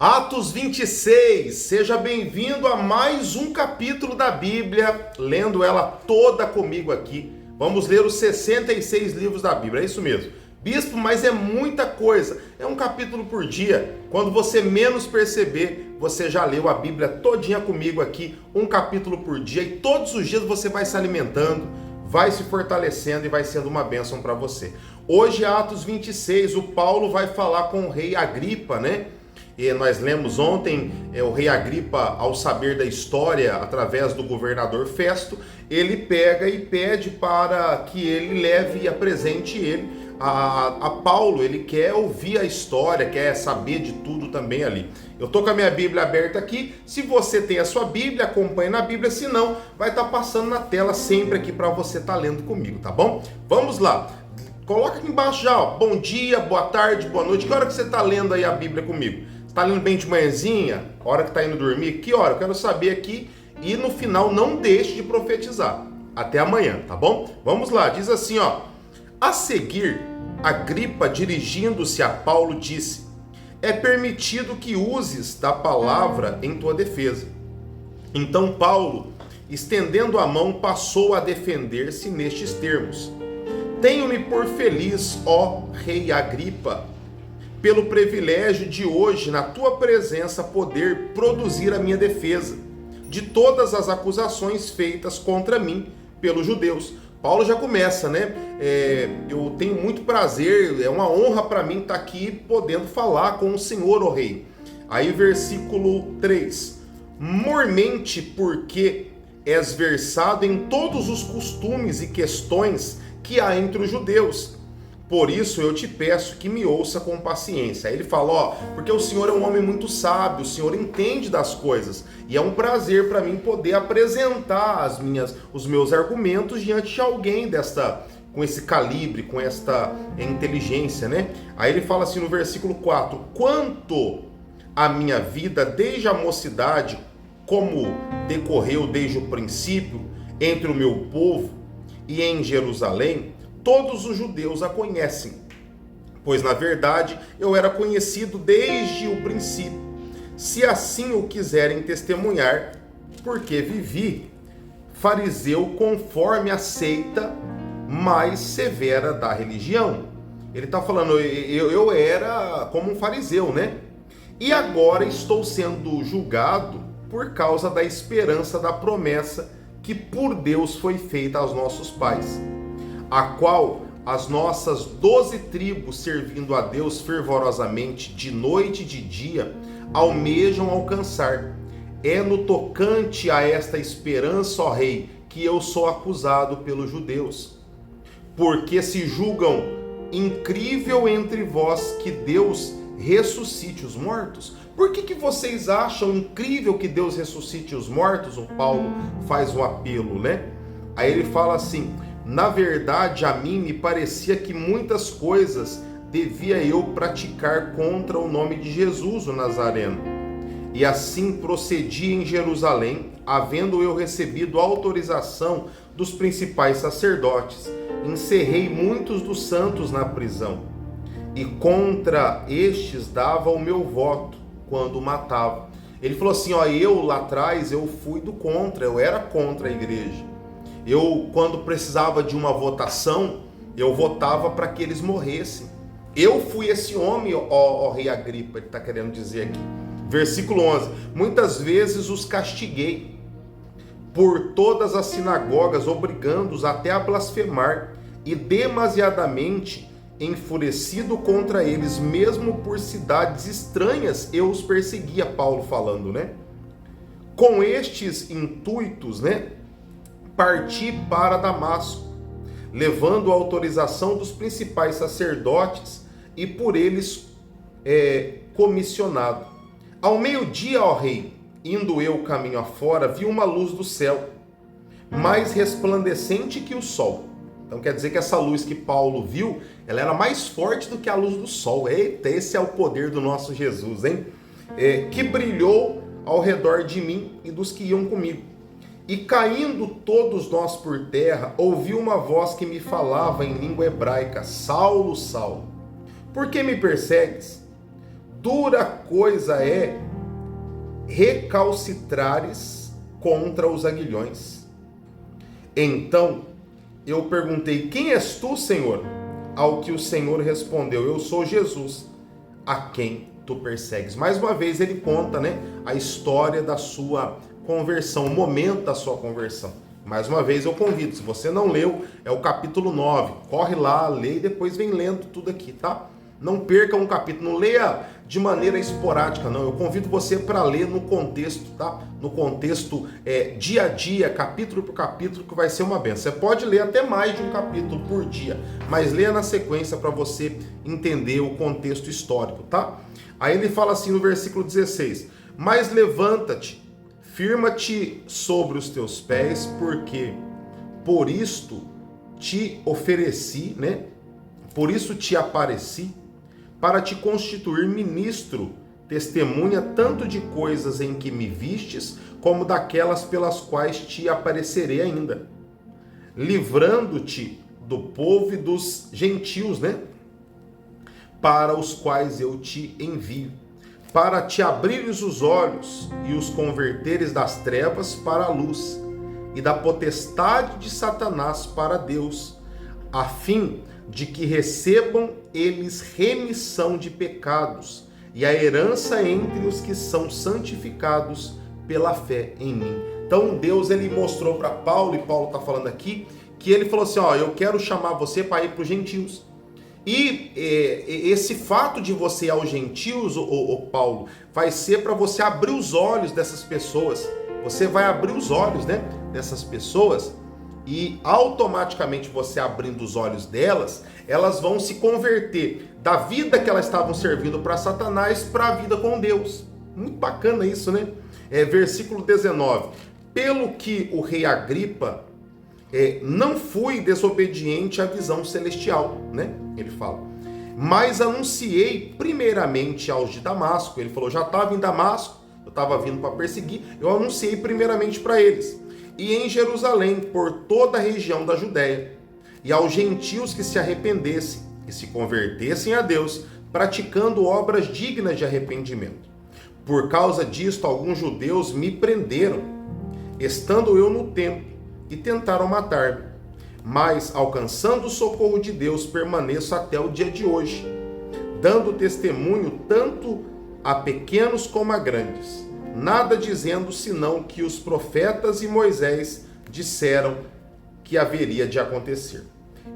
Atos 26, seja bem-vindo a mais um capítulo da Bíblia, lendo ela toda comigo aqui. Vamos ler os 66 livros da Bíblia, é isso mesmo. Bispo, mas é muita coisa, é um capítulo por dia. Quando você menos perceber, você já leu a Bíblia todinha comigo aqui, um capítulo por dia, e todos os dias você vai se alimentando, vai se fortalecendo e vai sendo uma bênção para você. Hoje, Atos 26, o Paulo vai falar com o rei Agripa, né? E nós lemos ontem, o rei Agripa, ao saber da história, através do governador Festo, ele pega e pede para que ele leve e apresente ele a Paulo. Ele quer ouvir a história, quer saber de tudo também ali. Eu estou com a minha Bíblia aberta aqui. Se você tem a sua Bíblia, acompanhe na Bíblia, se não, vai estar passando na tela sempre aqui para você estar lendo comigo, tá bom? Vamos lá. Coloca aqui embaixo já, ó. Bom dia, boa tarde, boa noite. Que hora que você está lendo aí a Bíblia comigo? Está lendo bem de manhãzinha? Hora que está indo dormir? Que hora? Eu quero saber aqui. E no final não deixe de profetizar. Até amanhã, tá bom? Vamos lá, diz assim, ó. A seguir, Agripa, dirigindo-se a Paulo, disse: é permitido que uses da palavra em tua defesa. Então Paulo, estendendo a mão, passou a defender-se nestes termos: tenho-me por feliz, ó rei Agripa, pelo privilégio de hoje, na tua presença, poder produzir a minha defesa de todas as acusações feitas contra mim pelos judeus. Paulo já começa, né? Eu tenho muito prazer, é uma honra para mim estar aqui podendo falar com o Senhor, ó rei. Aí versículo 3. Mormente porque és versado em todos os costumes e questões que há entre os judeus. Por isso eu te peço que me ouça com paciência. Aí ele fala, ó, porque o Senhor é um homem muito sábio, o Senhor entende das coisas. E é um prazer para mim poder apresentar os meus argumentos diante de alguém com esse calibre, com esta inteligência, né? Aí ele fala assim no versículo 4, quanto à minha vida desde a mocidade, como decorreu desde o princípio entre o meu povo e em Jerusalém, todos os judeus a conhecem, pois na verdade eu era conhecido desde o princípio, se assim o quiserem testemunhar, porque vivi fariseu conforme a seita mais severa da religião. Ele está falando, eu era como um fariseu, né? E agora estou sendo julgado por causa da esperança da promessa que por Deus foi feita aos nossos pais, a qual as nossas 12 tribos, servindo a Deus fervorosamente de noite e de dia, almejam alcançar. É no tocante a esta esperança, ó rei, que eu sou acusado pelos judeus, porque se julgam incrível entre vós que Deus ressuscite os mortos. Por que vocês acham incrível que Deus ressuscite os mortos? O Paulo faz um apelo, né? Aí ele fala assim: na verdade, a mim me parecia que muitas coisas devia eu praticar contra o nome de Jesus, o Nazareno. E assim procedi em Jerusalém, havendo eu recebido autorização dos principais sacerdotes. Encerrei muitos dos santos na prisão, e contra estes dava o meu voto quando matava. Ele falou assim, ó, eu lá atrás eu fui do contra, eu era contra a igreja. Eu, quando precisava de uma votação, eu votava para que eles morressem. Eu fui esse homem, ó rei Agripa, ele está querendo dizer aqui. Versículo 11. Muitas vezes os castiguei por todas as sinagogas, obrigando-os até a blasfemar, e demasiadamente enfurecido contra eles, mesmo por cidades estranhas, eu os perseguia, Paulo falando, né? Com estes intuitos, né? Parti para Damasco, levando a autorização dos principais sacerdotes e por eles comissionado. Ao meio-dia, ó rei, indo eu caminho afora, vi uma luz do céu, mais resplandecente que o sol. Então quer dizer que essa luz que Paulo viu, ela era mais forte do que a luz do sol. Eita, esse é o poder do nosso Jesus, hein? Que brilhou ao redor de mim e dos que iam comigo. E caindo todos nós por terra, ouvi uma voz que me falava em língua hebraica: Saulo, Saulo, por que me persegues? dura coisa é recalcitrares contra os aguilhões. Então eu perguntei: quem és tu, Senhor? Ao que o Senhor respondeu: eu sou Jesus, a quem tu persegues. Mais uma vez ele conta, a história da sua conversão, o momento da sua conversão. Mais uma vez eu convido, se você não leu, é o capítulo 9, corre lá, lê e depois vem lendo tudo aqui, tá? Não perca um capítulo, não leia de maneira esporádica, não. Eu convido você para ler no contexto, tá? No contexto dia a dia, capítulo por capítulo, que vai ser uma benção. Você pode ler até mais de um capítulo por dia, mas leia na sequência para você entender o contexto histórico, tá? Aí ele fala assim no versículo 16: mas levanta-te, firma-te sobre os teus pés, porque por isto te ofereci, por isso te apareci, para te constituir ministro, testemunha tanto de coisas em que me vistes, como daquelas pelas quais te aparecerei ainda, livrando-te do povo e dos gentios, para os quais eu te envio, para te abrires os olhos e os converteres das trevas para a luz, e da potestade de Satanás para Deus, a fim de que recebam eles remissão de pecados e a herança entre os que são santificados pela fé em mim. Então Deus ele mostrou para Paulo, e Paulo está falando aqui, que ele falou assim: eu quero chamar você para ir para os gentios. E esse fato de você ir aos gentios, Paulo, vai ser para você abrir os olhos dessas pessoas. Você vai abrir os olhos, dessas pessoas, e automaticamente você abrindo os olhos delas, elas vão se converter da vida que elas estavam servindo para Satanás para a vida com Deus. Muito bacana isso, versículo 19: pelo que o rei Agripa não fui desobediente à visão celestial, ele fala, mas anunciei primeiramente aos de Damasco. Ele falou: já estava em Damasco, eu estava vindo para perseguir, eu anunciei primeiramente para eles, e em Jerusalém, por toda a região da Judéia, e aos gentios que se arrependessem e se convertessem a Deus, praticando obras dignas de arrependimento. Por causa disto, alguns judeus me prenderam, estando eu no templo, e tentaram matar-me. Mas, alcançando o socorro de Deus, permaneço até o dia de hoje, dando testemunho tanto a pequenos como a grandes, nada dizendo senão que os profetas e Moisés disseram que haveria de acontecer.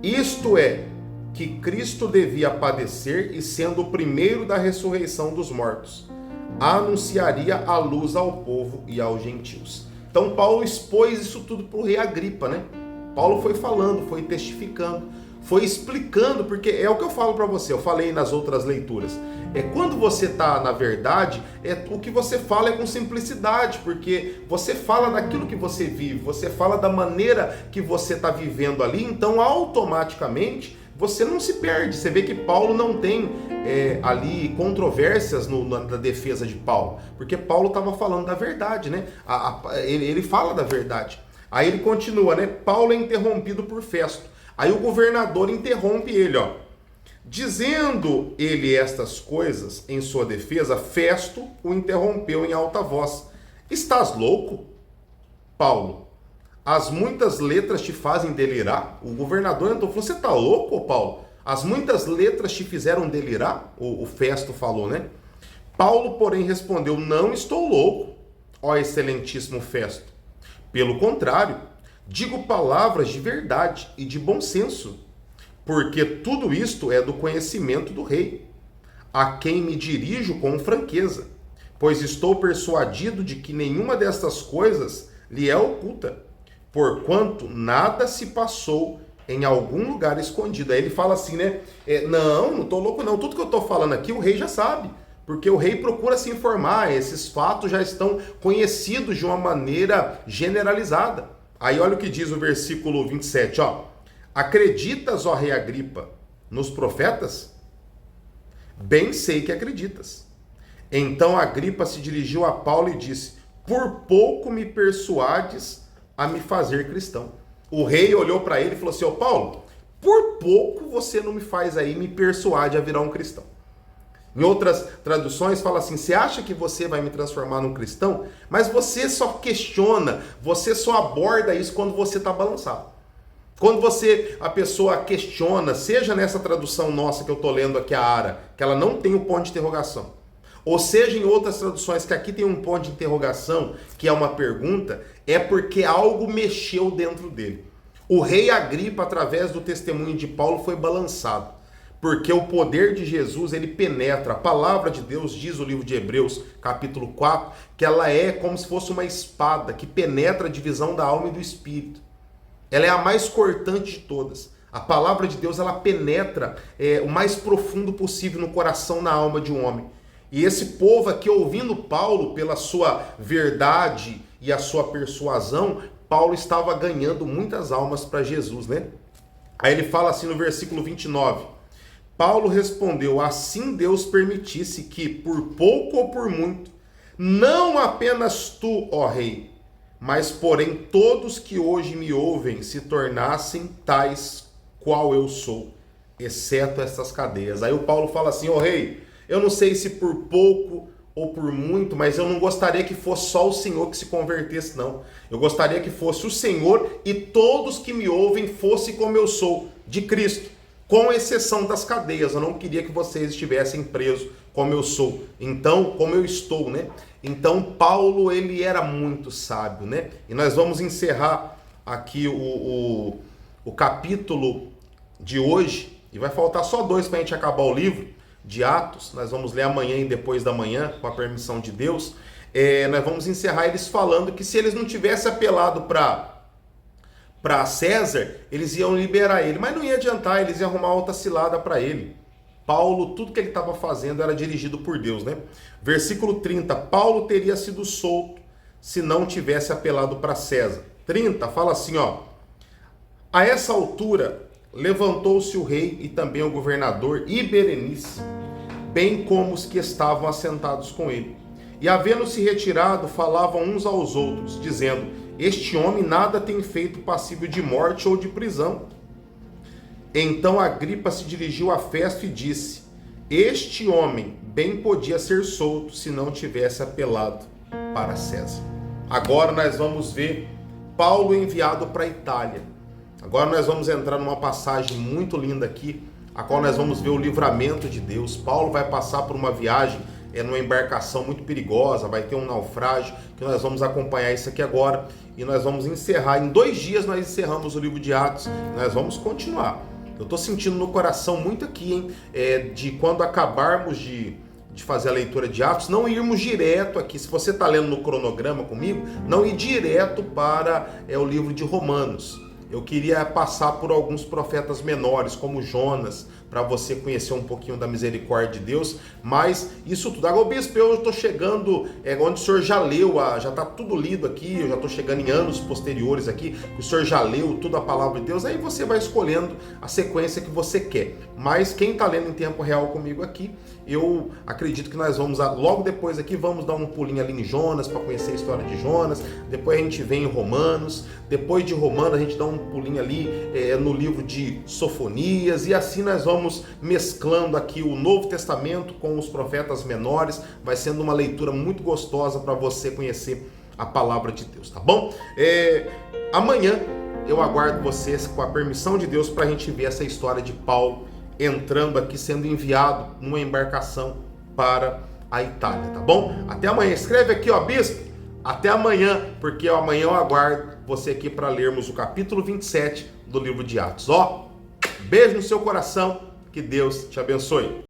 Isto é, que Cristo devia padecer e, sendo o primeiro da ressurreição dos mortos, anunciaria a luz ao povo e aos gentios. Então Paulo expôs isso tudo para o rei Agripa, Paulo foi falando, foi testificando, foi explicando, porque é o que eu falo para você, eu falei nas outras leituras. Quando você está na verdade, o que você fala é com simplicidade, porque você fala daquilo que você vive, você fala da maneira que você está vivendo ali, então automaticamente você não se perde. Você vê que Paulo não tem ali controvérsias na defesa de Paulo, porque Paulo estava falando da verdade, ele fala da verdade. Aí ele continua, Paulo é interrompido por Festo. Aí o governador interrompe ele, Dizendo ele estas coisas em sua defesa, Festo o interrompeu em alta voz: estás louco, Paulo? As muitas letras te fazem delirar? O governador então falou: você está louco, Paulo? As muitas letras te fizeram delirar? O Festo falou, Paulo, porém, respondeu: não estou louco, ó excelentíssimo Festo. Pelo contrário, digo palavras de verdade e de bom senso, porque tudo isto é do conhecimento do rei, a quem me dirijo com franqueza, pois estou persuadido de que nenhuma destas coisas lhe é oculta, porquanto nada se passou em algum lugar escondido. Aí ele fala assim, não estou louco não, tudo que eu estou falando aqui o rei já sabe, porque o rei procura se informar, esses fatos já estão conhecidos de uma maneira generalizada. Aí olha o que diz o versículo 27, acreditas, ó rei Agripa, nos profetas? Bem sei que acreditas. Então Agripa se dirigiu a Paulo e disse: por pouco me persuades a me fazer cristão. O rei olhou para ele e falou assim: Paulo, por pouco você não me faz aí me persuade a virar um cristão. Em outras traduções fala assim: você acha que você vai me transformar num cristão? Mas você só questiona, você só aborda isso quando você está balançado. Quando a pessoa questiona, seja nessa tradução nossa que eu estou lendo aqui, a Ara, que ela não tem o ponto de interrogação, ou seja em outras traduções que aqui tem um ponto de interrogação, que é uma pergunta, é porque algo mexeu dentro dele. O rei Agripa, através do testemunho de Paulo, foi balançado. Porque o poder de Jesus, ele penetra. A palavra de Deus diz, o livro de Hebreus, capítulo 4, que ela é como se fosse uma espada que penetra a divisão da alma e do espírito. Ela é a mais cortante de todas. A palavra de Deus, ela penetra o mais profundo possível no coração, na alma de um homem. E esse povo aqui, ouvindo Paulo pela sua verdade e a sua persuasão, Paulo estava ganhando muitas almas para Jesus, né? Aí ele fala assim no versículo 29. Paulo respondeu: assim Deus permitisse que, por pouco ou por muito, não apenas tu, ó rei, mas porém todos que hoje me ouvem se tornassem tais qual eu sou, exceto essas cadeias. Aí o Paulo fala assim: ó rei, eu não sei se por pouco ou por muito, mas eu não gostaria que fosse só o Senhor que se convertesse, não. Eu gostaria que fosse o Senhor e todos que me ouvem fossem como eu sou, de Cristo. Com exceção das cadeias, eu não queria que vocês estivessem presos como eu sou. Então, como eu estou, né? Então, Paulo, ele era muito sábio, né? E nós vamos encerrar aqui o capítulo de hoje. E vai faltar só 2 para a gente acabar o livro de Atos. Nós vamos ler amanhã e depois da manhã, com a permissão de Deus. Nós vamos encerrar eles falando que se eles não tivessem apelado para César, eles iam liberar ele, mas não ia adiantar, eles iam arrumar outra cilada para ele. Paulo, tudo que ele estava fazendo era dirigido por Deus, né? Versículo 30, Paulo teria sido solto se não tivesse apelado para César. 30, fala assim, ó: a essa altura, levantou-se o rei e também o governador e Berenice, bem como os que estavam assentados com ele. E havendo-se retirado, falavam uns aos outros, dizendo: este homem nada tem feito passível de morte ou de prisão. Então Agripa se dirigiu a Festo e disse: este homem bem podia ser solto se não tivesse apelado para César. Agora nós vamos ver Paulo enviado para a Itália. Agora nós vamos entrar numa passagem muito linda aqui, a qual nós vamos ver o livramento de Deus. Paulo vai passar por uma viagem numa embarcação muito perigosa, vai ter um naufrágio, que nós vamos acompanhar isso aqui agora, e nós vamos encerrar, em 2 dias nós encerramos o livro de Atos, e nós vamos continuar. Eu estou sentindo no coração muito aqui, hein, de quando acabarmos de fazer a leitura de Atos, não irmos direto aqui, se você está lendo no cronograma comigo, não ir direto para o livro de Romanos. Eu queria passar por alguns profetas menores, como Jonas, para você conhecer um pouquinho da misericórdia de Deus, mas isso tudo. Agora, bispo, eu estou chegando onde o senhor já leu, já está tudo lido aqui, eu já estou chegando em anos posteriores aqui, que o senhor já leu tudo a palavra de Deus, aí você vai escolhendo a sequência que você quer. Mas quem está lendo em tempo real comigo aqui, eu acredito que nós vamos, logo depois aqui, vamos dar um pulinho ali em Jonas, para conhecer a história de Jonas, depois a gente vem em Romanos, depois de Romanos a gente dá um pulinho ali no livro de Sofonias, e assim nós vamos mesclando aqui o Novo Testamento com os profetas menores, vai sendo uma leitura muito gostosa para você conhecer a palavra de Deus, tá bom? Amanhã eu aguardo vocês, com a permissão de Deus, para a gente ver essa história de Paulo entrando aqui, sendo enviado numa embarcação para a Itália, tá bom? Até amanhã. Escreve aqui, ó, bispo, até amanhã, porque amanhã eu aguardo você aqui para lermos o capítulo 27 do livro de Atos. Ó, beijo no seu coração, que Deus te abençoe.